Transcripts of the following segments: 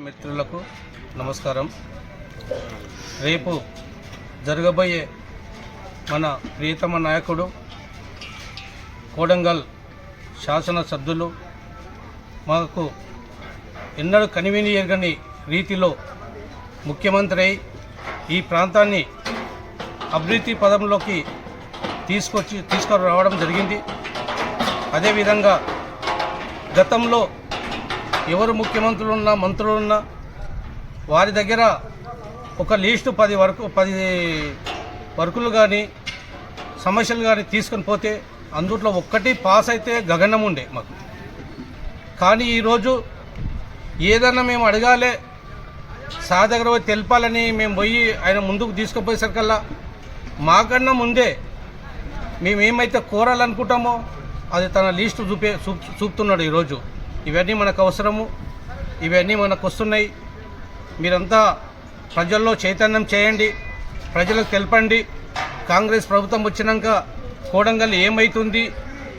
మిత్రులకు నమస్కారం. రేపు జరగబోయే మన ప్రియతమ నాయకుడు కోడంగల్ శాసనసభ్యులు మాకు ఎన్నడూ కనివిని ఎరగని రీతిలో ముఖ్యమంత్రి అయి ఈ ప్రాంతాన్ని అభివృద్ధి పదంలోకి తీసుకురావడం జరిగింది. అదేవిధంగా గతంలో ఎవరు ముఖ్యమంత్రులున్నా మంత్రులున్నా వారి దగ్గర ఒక లీస్టు 10 వర్కులు కానీ సమస్యలు కానీ తీసుకొని పోతే అందుట్లో ఒక్కటి పాస్ అయితే గగనం ఉండే మాకు. కానీ ఈరోజు ఏదన్నా మేము అడగాలి సార్ దగ్గర పోయి తెలపాలని మేము పోయి ఆయన ముందుకు తీసుకుపోయేసరికల్లా మాకన్నా ముందే మేమేమైతే కోరాలనుకుంటామో అది తన లీస్టు చూపుతున్నాడు ఈరోజు. ఇవన్నీ మనకు అవసరము, ఇవన్నీ మనకు వస్తున్నాయి. మీరంతా ప్రజల్లో చైతన్యం చేయండి, ప్రజలకు తెలపండి. కాంగ్రెస్ ప్రభుత్వం వచ్చినాక కోడంగల్ ఏమవుతుంది,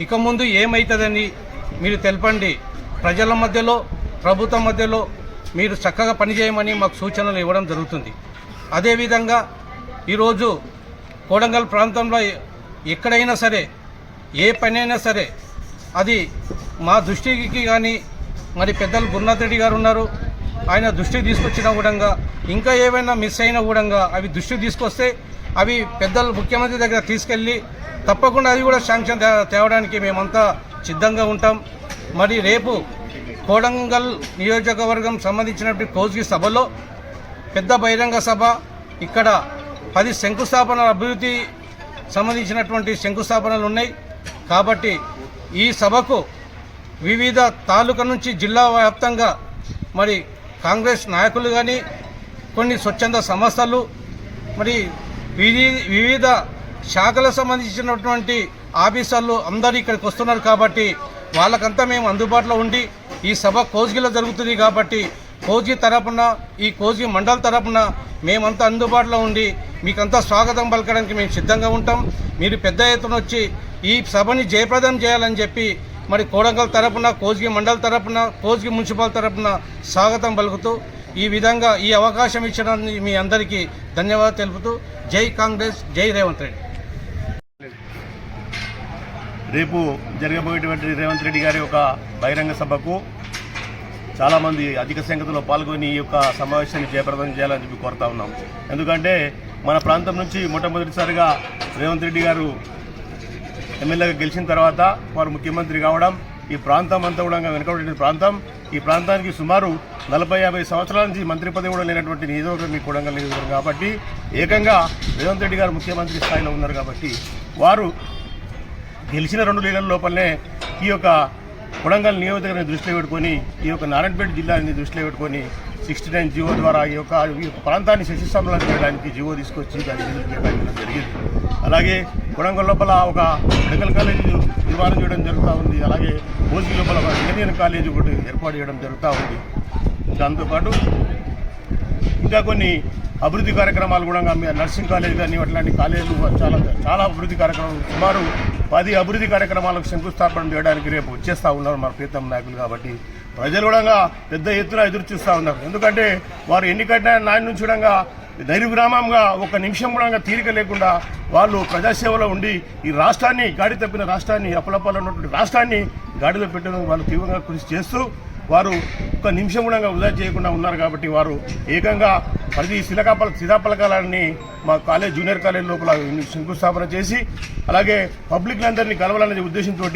ఇక ముందు ఏమవుతుందని మీరు తెలపండి. ప్రజల మధ్యలో ప్రభుత్వం మధ్యలో మీరు చక్కగా పనిచేయమని మాకు సూచనలు ఇవ్వడం జరుగుతుంది. అదేవిధంగా ఈరోజు కోడంగల్ ప్రాంతంలో ఎక్కడైనా సరే ఏ పని అయినా సరే అది మా దృష్టికి కానీ మరి పెద్దలు గురునాథ్ రెడ్డి గారు ఉన్నారు, ఆయన దృష్టికి తీసుకొచ్చిన కూడా ఇంకా ఏమైనా మిస్ అయినా కూడా అవి దృష్టికి తీసుకొస్తే అవి పెద్దలు ముఖ్యమంత్రి దగ్గర తీసుకెళ్ళి తప్పకుండా అది కూడా శాంక్షన్ తేవడానికి మేమంతా సిద్ధంగా ఉంటాం. మరి రేపు కోడంగల్ నియోజకవర్గం సంబంధించినటువంటి కోజ్గి సభలో పెద్ద బహిరంగ సభ, ఇక్కడ 10 శంకుస్థాపన అభివృద్ధి సంబంధించినటువంటి శంకుస్థాపనలు ఉన్నాయి. కాబట్టి ఈ సభకు వివిధ తాలూకా నుంచి జిల్లా వ్యాప్తంగా మరి కాంగ్రెస్ నాయకులు కానీ కొన్ని స్వచ్ఛంద సంస్థలు మరి వివిధ శాఖలకు సంబంధించినటువంటి ఆఫీసర్లు అందరూ ఇక్కడికి వస్తున్నారు. కాబట్టి వాళ్ళకంతా మేము అందుబాటులో ఉండి ఈ సభ కోజ్గిలో జరుగుతుంది కాబట్టి కోజ్గి తరపున ఈ కోజ్గి మండల్ తరపున మేమంతా అందుబాటులో ఉండి మీకంతా స్వాగతం పలకడానికి మేము సిద్ధంగా ఉంటాం. మీరు పెద్ద ఎత్తున వచ్చి ఈ సభని జయప్రదం చేయాలని చెప్పి మరి కోడంగల్ తరపున కోజ్గి మండల్ తరపున కోజ్గి మున్సిపల్ తరపున స్వాగతం పలుకుతూ ఈ విధంగా ఈ అవకాశం ఇచ్చడానికి మీ అందరికీ ధన్యవాదాలు తెలుపుతూ జై కాంగ్రెస్, జై రేవంత్ రెడ్డి. రేపు జరగబోయేటువంటి రేవంత్ రెడ్డి గారి ఒక బహిరంగ సభకు చాలామంది అధిక సంఖ్యలో పాల్గొని ఈ యొక్క సమావేశాన్ని జయప్రదం చేయాలని చెప్పి కోరుతా ఉన్నాం. ఎందుకంటే మన ప్రాంతం నుంచి మొట్టమొదటిసారిగా రేవంత్ రెడ్డి గారు ఎమ్మెల్యేగా గెలిచిన తర్వాత వారు ముఖ్యమంత్రి కావడం, ఈ ప్రాంతం అంతా కూడా వెనుకబడిన ప్రాంతం, ఈ ప్రాంతానికి సుమారు 40-50 సంవత్సరాల నుంచి మంత్రి పదవి కూడా లేనటువంటి నియోజకవర్గం మీ కోడంగల్ నియోజకవర్గం కాబట్టి ఏకంగా రేవంత్ రెడ్డి గారు ముఖ్యమంత్రి స్థాయిలో ఉన్నారు. కాబట్టి వారు గెలిచిన 2 నెలల లోపలనే ఈ యొక్క కొడంగల్ నియోజకవర్గాన్ని దృష్టిలో పెట్టుకొని ఈ యొక్క నారాయణపేట జిల్లాని దృష్టిలో పెట్టుకొని 69 జీవో ద్వారా ఈ యొక్క ప్రాంతాన్ని శశిశంబలం చేయడానికి జీవో తీసుకొచ్చి దాన్ని కేటాయించడం జరిగింది. అలాగే కొడంగల్ లోపల ఒక మెడికల్ కాలేజీ నిర్మాణం చేయడం జరుగుతూ ఉంది. అలాగే కోజ్గి లోపల ఒక ఇంజనీరింగ్ కాలేజీ కూడా ఏర్పాటు చేయడం జరుగుతూ ఉంది. దాంతోపాటు ఇంకా కొన్ని అభివృద్ధి కార్యక్రమాలు కూడా నర్సింగ్ కాలేజ్ కానీ అట్లాంటి కాలేజీలు చాలా అభివృద్ధి కార్యక్రమాలు సుమారు 10 అభివృద్ధి కార్యక్రమాలకు శంకుస్థాపన చేయడానికి రేపు వచ్చేస్తూ ఉన్నారు మన ప్రీతం నాయకులు. కాబట్టి ప్రజలు కూడా పెద్ద ఎత్తున ఎదురు చూస్తూ ఉన్నారు. ఎందుకంటే వారు ఎన్నికైన నాయన నుంచి కూడా ధైర్యగ్రామంగా ఒక నిమిషం కూడా తీరిక లేకుండా వాళ్ళు ప్రజాసేవలో ఉండి ఈ రాష్ట్రాన్ని గాడి తప్పిన రాష్ట్రాన్ని అప్పులపాలు ఉన్నటువంటి రాష్ట్రాన్ని గాడిలో పెట్టడం వాళ్ళు తీవ్రంగా కృషి చేస్తూ వారు ఒక నిమిషం కూడా వృధా చేయకుండా ఉన్నారు. కాబట్టి వారు ఏకంగా 10 శిలాపలకాలన్నీ మా కాలేజ్ జూనియర్ కాలేజ్ లోపల శంకుస్థాపన చేసి అలాగే పబ్లిక్లందరినీ కలవాలనే ఉద్దేశంతో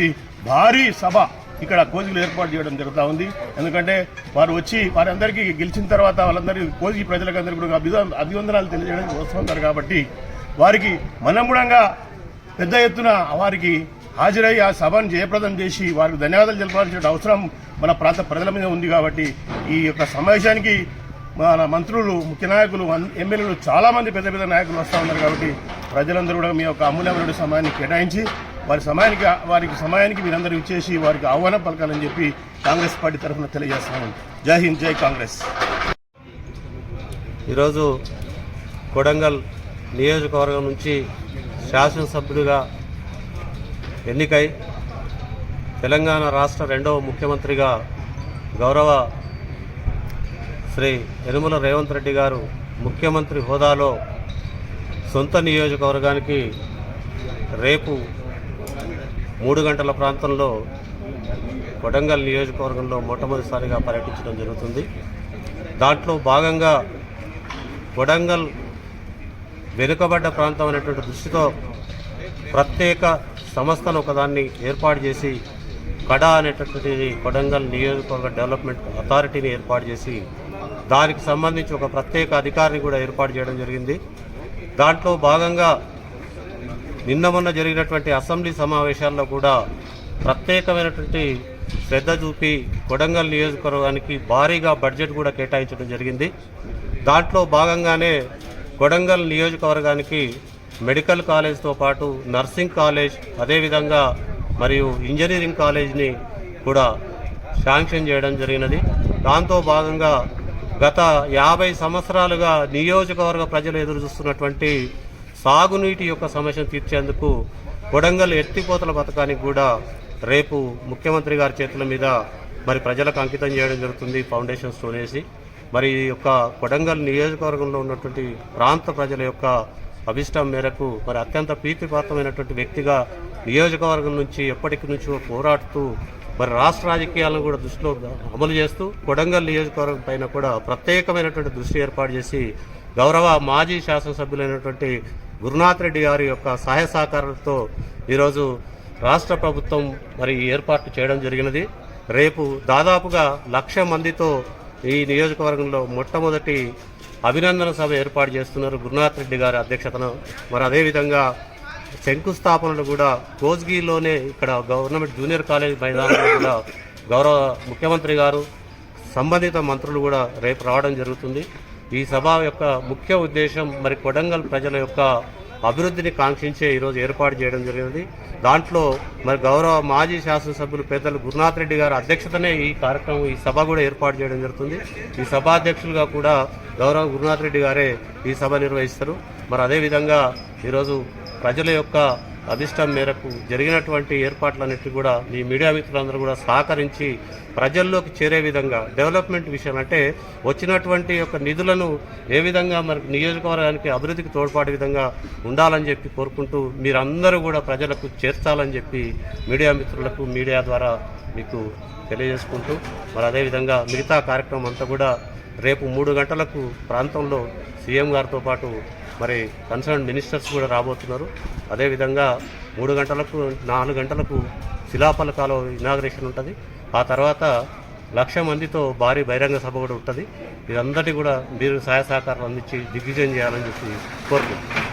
భారీ సభ ఇక్కడ కోజ్గిలో ఏర్పాటు చేయడం జరుగుతూ ఉంది. ఎందుకంటే వారు వచ్చి వారందరికీ గెలిచిన తర్వాత వాళ్ళందరికీ కోజ్గి ప్రజలకందరికీ కూడా అభివందనాలు తెలియజేయడానికి వస్తున్నారు. కాబట్టి వారికి మనం కూడా పెద్ద ఎత్తున వారికి హాజరై ఆ సభను జయప్రదం చేసి వారికి ధన్యవాదాలు తెలపాల్సిన అవసరం మన ప్రాంత ప్రజల మీద ఉంది. కాబట్టి ఈ యొక్క సమావేశానికి మన మంత్రులు, ముఖ్య నాయకులు, ఎమ్మెల్యేలు చాలామంది పెద్ద పెద్ద నాయకులు వస్తూ ఉన్నారు. కాబట్టి ప్రజలందరూ కూడా మీ యొక్క అమూల్యమైన సమయాన్ని కేటాయించి వారికి సమయానికి మీరందరూ ఇచ్చేసి వారికి ఆహ్వానం పలకాలని చెప్పి కాంగ్రెస్ పార్టీ తరఫున తెలియజేస్తున్నాను. జై హింద్, జై కాంగ్రెస్. ఈరోజు కొడంగల్ నియోజకవర్గం నుంచి శాసనసభ్యుడిగా ఎన్నికై తెలంగాణ రాష్ట్ర రెండవ ముఖ్యమంత్రిగా గౌరవ శ్రీ యనుమల రేవంత్ రెడ్డి గారు ముఖ్యమంత్రి హోదాలో సొంత నియోజకవర్గానికి రేపు 3 గంటల ప్రాంతంలో కొడంగల్ నియోజకవర్గంలో మొట్టమొదటిసారిగా పర్యటించడం జరుగుతుంది. దాంట్లో భాగంగా కొడంగల్ వెనుకబడ్డ ప్రాంతం అనేటువంటి దృష్టితో ప్రత్యేక సంస్థను ఒకదాన్ని ఏర్పాటు చేసి కడా అనేటటువంటిది కొడంగల్ నియోజకవర్గ డెవలప్మెంట్ అథారిటీని ఏర్పాటు చేసి దానికి సంబంధించి ఒక ప్రత్యేక అధికారిని కూడా ఏర్పాటు చేయడం జరిగింది. దాంట్లో భాగంగా నిన్న మొన్న జరిగినటువంటి అసెంబ్లీ సమావేశాల్లో కూడా ప్రత్యేకమైనటువంటి శ్రద్ధ చూపి కొడంగల్ నియోజకవర్గానికి భారీగా బడ్జెట్ కూడా కేటాయించడం జరిగింది. దాంట్లో భాగంగానే కొడంగల్ నియోజకవర్గానికి మెడికల్ కాలేజ్తో పాటు నర్సింగ్ కాలేజ్, అదేవిధంగా మరియు ఇంజనీరింగ్ కాలేజ్ని కూడా శాంక్షన్ చేయడం జరిగినది. దాంతో భాగంగా గత 50 సంవత్సరాలుగా నియోజకవర్గ ప్రజలు ఎదురు చూస్తున్నటువంటి సాగునీటి యొక్క సమస్యను తీర్చేందుకు కొడంగల్ ఎత్తిపోతల పథకానికి కూడా రేపు ముఖ్యమంత్రి గారి చేతుల మీద మరి ప్రజలకు అంకితం చేయడం జరుగుతుంది ఫౌండేషన్ స్టోన్ వేసి. మరి ఈ యొక్క కొడంగల్ నియోజకవర్గంలో ఉన్నటువంటి ప్రాంత ప్రజల యొక్క అభిష్టం మేరకు మరి అత్యంత ప్రీతిపాత్రమైనటువంటి వ్యక్తిగా నియోజకవర్గం నుంచి ఎప్పటికి నుంచో పోరాడుతూ మరి రాష్ట్ర రాజకీయాలను కూడా దృష్టిలో అమలు చేస్తూ కొడంగల్ నియోజకవర్గం పైన కూడా ప్రత్యేకమైనటువంటి దృష్టి ఏర్పాటు చేసి గౌరవ మాజీ శాసనసభ్యులైనటువంటి గురునాథ్ రెడ్డి గారి యొక్క సహాయ సహకారాలతో ఈరోజు రాష్ట్ర ప్రభుత్వం మరి ఏర్పాటు చేయడం జరిగినది. రేపు దాదాపుగా 1,00,000 మందితో ఈ నియోజకవర్గంలో మొట్టమొదటి అభినందన సభ ఏర్పాటు చేస్తున్నారు గురునాథ్ రెడ్డి గారి అధ్యక్షతన. మరి అదేవిధంగా శంకుస్థాపనలు కూడా కోస్గిలోనే ఇక్కడ గవర్నమెంట్ జూనియర్ కాలేజ్ మైదానంలో కూడా గౌరవ ముఖ్యమంత్రి గారు సంబంధిత మంత్రులు కూడా రేపు రావడం జరుగుతుంది. ఈ సభ యొక్క ముఖ్య ఉద్దేశం మరి కొడంగల్ ప్రజల యొక్క అభివృద్ధిని కాంక్షించే ఈరోజు ఏర్పాటు చేయడం జరిగింది. దాంట్లో మరి గౌరవ మాజీ శాసనసభ్యులు పెద్దలు గురునాథ్ రెడ్డి గారి అధ్యక్షతనే ఈ కార్యక్రమం ఈ సభ కూడా ఏర్పాటు చేయడం జరుగుతుంది. ఈ సభాధ్యక్షులుగా కూడా గౌరవ గురునాథ్ రెడ్డి గారే ఈ సభ నిర్వహిస్తారు. మరి అదేవిధంగా ఈరోజు ప్రజల యొక్క అభిష్టం మేరకు జరిగినటువంటి ఏర్పాట్లన్నిటి కూడా మీ మీడియా మిత్రులందరూ కూడా సహకరించి ప్రజల్లోకి చేరే విధంగా డెవలప్మెంట్ విషయం అంటే వచ్చినటువంటి యొక్క నిధులను ఏ విధంగా మరి నియోజకవర్గానికి అభివృద్ధికి తోడ్పాటు విధంగా ఉండాలని చెప్పి కోరుకుంటూ మీరందరూ కూడా ప్రజలకు చేర్చాలని చెప్పి మీడియా మిత్రులకు మీడియా ద్వారా మీకు తెలియజేసుకుంటూ మరి అదేవిధంగా మిగతా కార్యక్రమం అంతా కూడా రేపు 3 గంటలకు ప్రాంతంలో సీఎం గారితో పాటు మరి కన్సర్న్ మినిస్టర్స్ కూడా రాబోతున్నారు. అదేవిధంగా 3 గంటలకు 4 గంటలకు శిలాఫలకాలో ఇనాగ్రేషన్ ఉంటుంది. ఆ తర్వాత 1,00,000 మందితో భారీ బహిరంగ సభ కూడా ఉంటుంది. ఇదందరికీ కూడా మీరు సహాయ సహకారం అందించి దిగ్విజయం చేయాలని చెప్పి కోరుకుంటున్నాను.